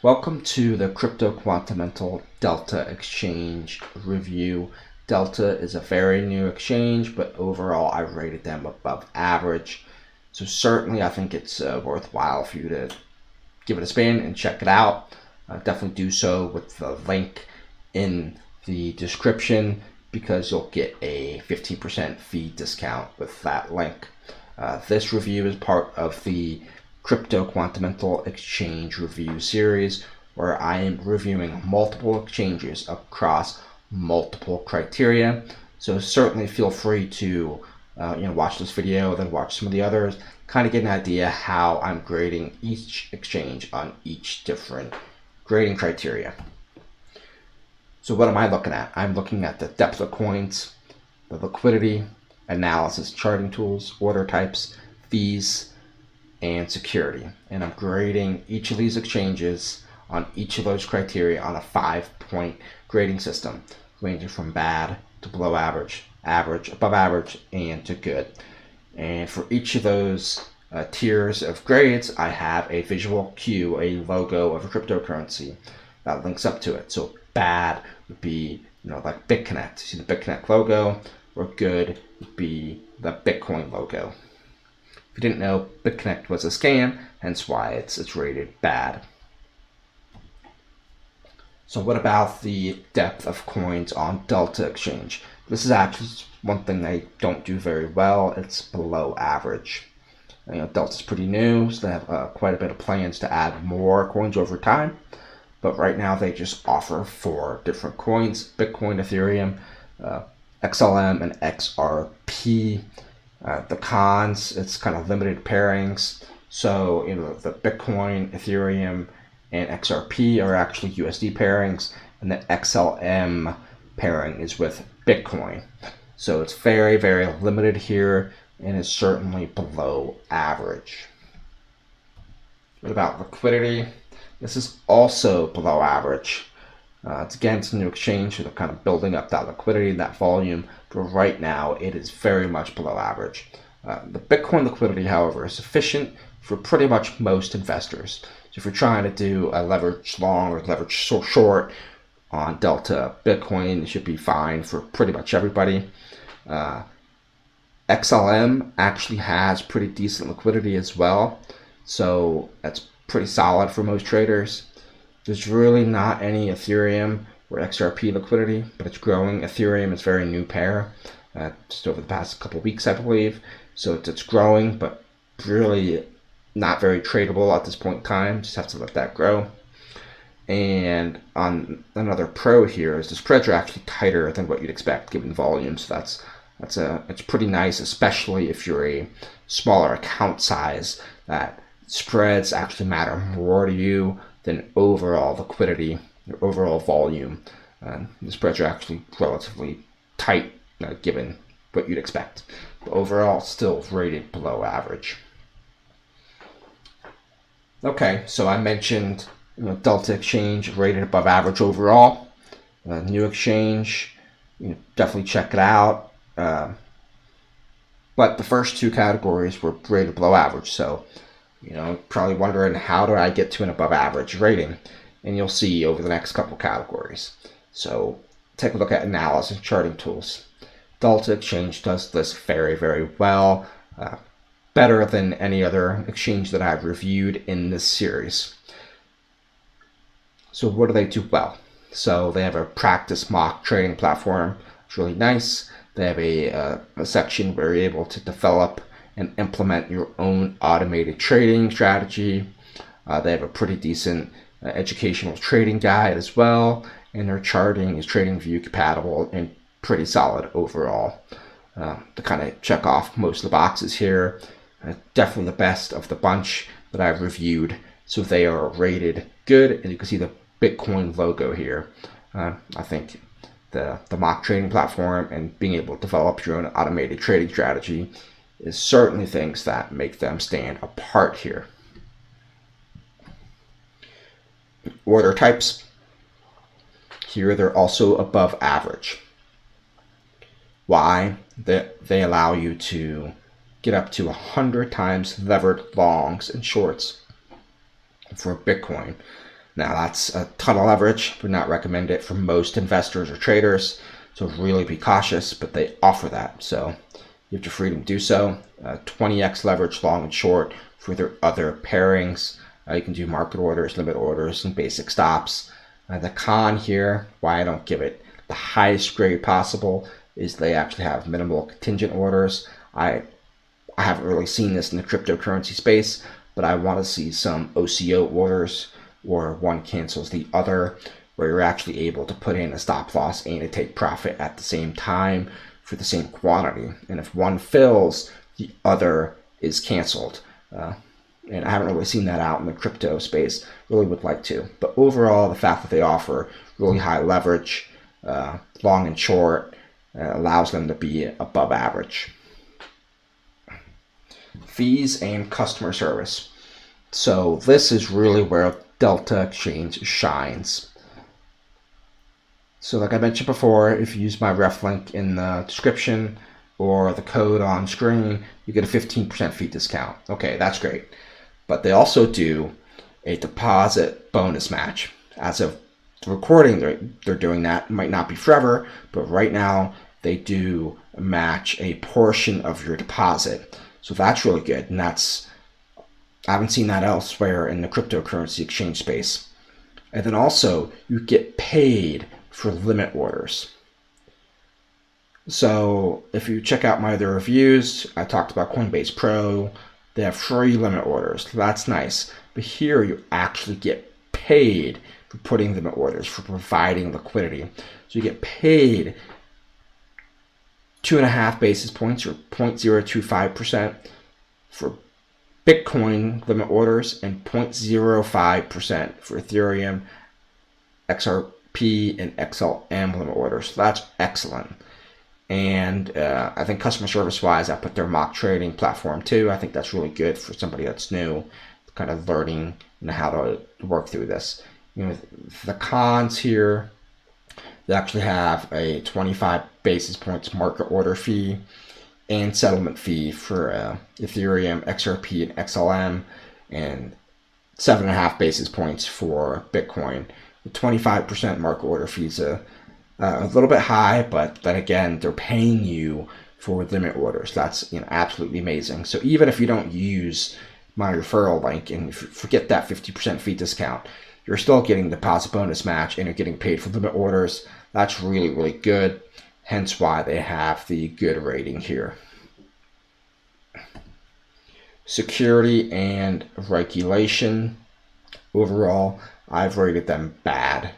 Welcome to the Crypto Quantamental Delta.Exchange review. Delta is a very new exchange, but overall I rated them above average. So certainly I think it's worthwhile for you to give it a spin and check it out. Definitely do so with the link in the description because you'll get a 15% fee discount with that link. This review is part of the Crypto Quantamental Exchange review series, where I am reviewing multiple exchanges across multiple criteria. So certainly feel free to watch this video, then watch some of the others, kind of get an idea how I'm grading each exchange on each different grading criteria. So what am I looking at? I'm looking at the depth of coins, the liquidity, analysis, charting tools, order types, fees, and security. And I'm grading each of these exchanges on each of those criteria on a 5-point grading system, ranging from bad to below average, average, above average, and to good. And for each of those tiers of grades, I have a visual cue, a logo of a cryptocurrency that links up to it. So bad would be, like BitConnect. See the BitConnect logo, or good would be the Bitcoin logo. If you didn't know, BitConnect was a scam, hence why it's rated bad. So what about the depth of coins on Delta.Exchange? This is actually one thing they don't do very well. It's below average. Delta's pretty new, so they have quite a bit of plans to add more coins over time. But right now they just offer 4 different coins: Bitcoin, Ethereum, XLM, and XRP. The cons, it's kind of limited pairings. So, the Bitcoin, Ethereum, and XRP are actually USD pairings, and the XLM pairing is with Bitcoin. So it's very, very limited here, and is certainly below average. What about liquidity? This is also below average. It's a new exchange, so they're kind of building up that liquidity, that volume, but right now it is very much below average. The Bitcoin liquidity, however, is sufficient for pretty much most investors. So if you're trying to do a leverage long or leverage short on Delta Bitcoin, it should be fine for pretty much everybody. XLM actually has pretty decent liquidity as well, so that's pretty solid for most traders. There's really not any Ethereum or XRP liquidity, but it's growing. Ethereum is a very new pair, just over the past couple weeks, I believe. So it's growing, but really not very tradable at this point in time. Just have to let that grow. And on another pro here is the spreads are actually tighter than what you'd expect given volume. So it's pretty nice, especially if you're a smaller account size, that spreads actually matter more to you than overall liquidity or overall volume. The spreads are actually relatively tight, given what you'd expect. But overall, still rated below average. Okay, so I mentioned Delta.Exchange rated above average overall. New exchange, definitely check it out. But the first 2 categories were rated below average, so probably wondering, how do I get to an above average rating? And you'll see over the next couple categories. So take a look at analysis charting tools. Delta.Exchange does this very, very well, better than any other exchange that I've reviewed in this series. So what do they do well? So they have a practice mock trading platform. It's really nice. They have a section where you're able to develop and implement your own automated trading strategy. They have a pretty decent educational trading guide as well, and their charting is TradingView compatible and pretty solid overall. To kind of check off most of the boxes here, definitely the best of the bunch that I've reviewed. So they are rated good, and you can see the Bitcoin logo here. I think the mock trading platform and being able to develop your own automated trading strategy is certainly things that make them stand apart here. Order types. Here they're also above average. Why? They allow you to get up to 100 times levered longs and shorts for Bitcoin. Now that's a ton of leverage. Would not recommend it for most investors or traders. So really be cautious, but they offer that. So you have the freedom to do so. 20x leverage long and short for their other pairings. You can do market orders, limit orders, and basic stops. The con here, why I don't give it the highest grade possible, is they actually have minimal contingent orders. I haven't really seen this in the cryptocurrency space, but I want to see some OCO orders or one cancels the other, where you're actually able to put in a stop loss and to take profit at the same time for the same quantity. And if one fills, the other is canceled. And I haven't really seen that out in the crypto space. Really would like to. But overall, the fact that they offer really high leverage, long and short, allows them to be above average. Fees and customer service. So this is really where Delta.Exchange shines. So like I mentioned before, if you use my ref link in the description or the code on screen, you get a 15% fee discount. Okay, that's great. But they also do a deposit bonus match. As of the recording, they're doing that. It might not be forever, but right now they do match a portion of your deposit. So that's really good. And I haven't seen that elsewhere in the cryptocurrency exchange space. And then also you get paid for limit orders. So if you check out my other reviews, I talked about Coinbase Pro. They have free limit orders. That's nice. But here you actually get paid for putting limit orders, for providing liquidity. So you get paid 2.5 basis points or 0.025% for Bitcoin limit orders and 0.05% for Ethereum, XRP, and XLM limit orders. So that's excellent. And I think customer service wise, I put their mock trading platform too. I think that's really good for somebody that's new, kind of learning how to work through this. The cons here, they actually have a 25 basis points market order fee and settlement fee for Ethereum, XRP, and XLM, and 7.5 basis points for Bitcoin. The 25% market order fee is a little bit high, but then again, they're paying you for limit orders. That's absolutely amazing. So even if you don't use my referral link and if you forget that 50% fee discount, you're still getting deposit bonus match and you're getting paid for limit orders. That's really, really good. Hence why they have the good rating here. Security and regulation. Overall, I've rated them bad.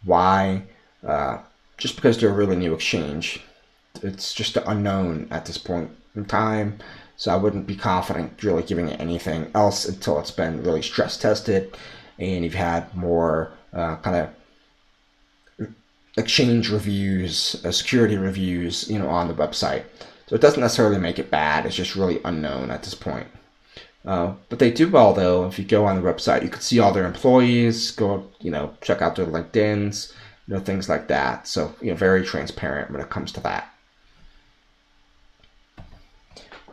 Why? Just because they're a really new exchange. It's just the unknown at this point in time. So I wouldn't be confident really giving it anything else until it's been really stress tested and you've had more kind of exchange reviews, security reviews, on the website. So it doesn't necessarily make it bad. It's just really unknown at this point. But they do well though. If you go on the website, you can see all their employees. Go, check out their LinkedIn's, things like that. So very transparent when it comes to that.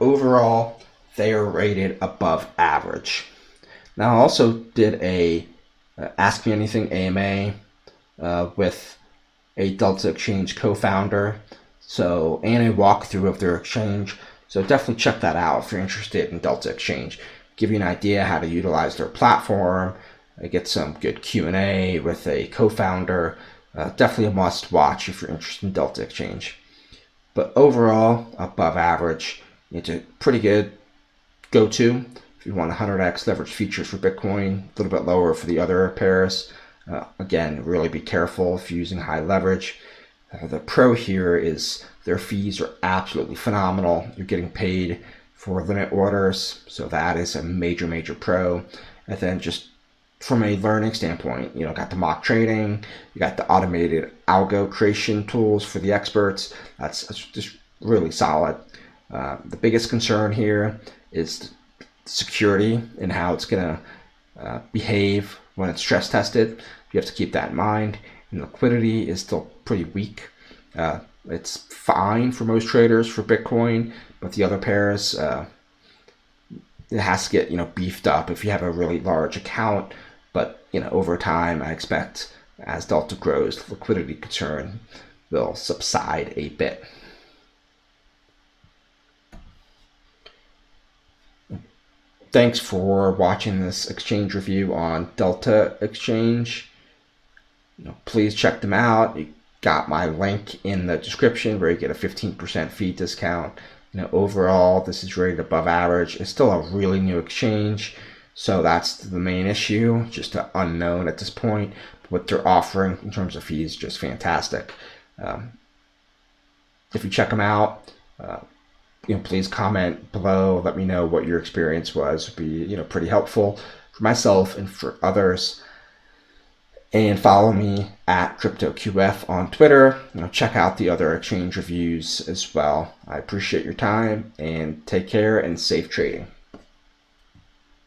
Overall, they are rated above average. Now I also did a Ask Me Anything AMA with a Delta.Exchange co-founder, and a walkthrough of their exchange. So definitely check that out if you're interested in Delta.Exchange. Give you an idea how to utilize their platform, get some good Q&A with a co-founder. Definitely a must watch if you're interested in Delta.Exchange. But overall, above average. It's a pretty good go-to if you want 100x leverage features for Bitcoin, a little bit lower for the other pairs. Again, really be careful if you're using high leverage. The pro here is their fees are absolutely phenomenal. You're getting paid for limit orders, so that is a major, major pro. And then just from a learning standpoint, got the mock trading, you got the automated algo creation tools for the experts. That's just really solid. The biggest concern here is security and how it's going to behave when it's stress tested. You have to keep that in mind. And liquidity is still pretty weak. It's fine for most traders for Bitcoin, but the other pairs, it has to get beefed up. If you have a really large account, But over time, I expect as Delta grows, the liquidity concern will subside a bit. Thanks for watching this exchange review on Delta.Exchange. Please check them out. You got my link in the description where you get a 15% fee discount. Overall, this is rated above average. It's still a really new exchange, so that's the main issue, just an unknown at this point. What they're offering in terms of fees is just fantastic. If you check them out, please comment below. Let me know what your experience was. It would be pretty helpful for myself and for others. And follow me at CryptoQF on Twitter. Check out the other exchange reviews as well. I appreciate your time, and take care and safe trading.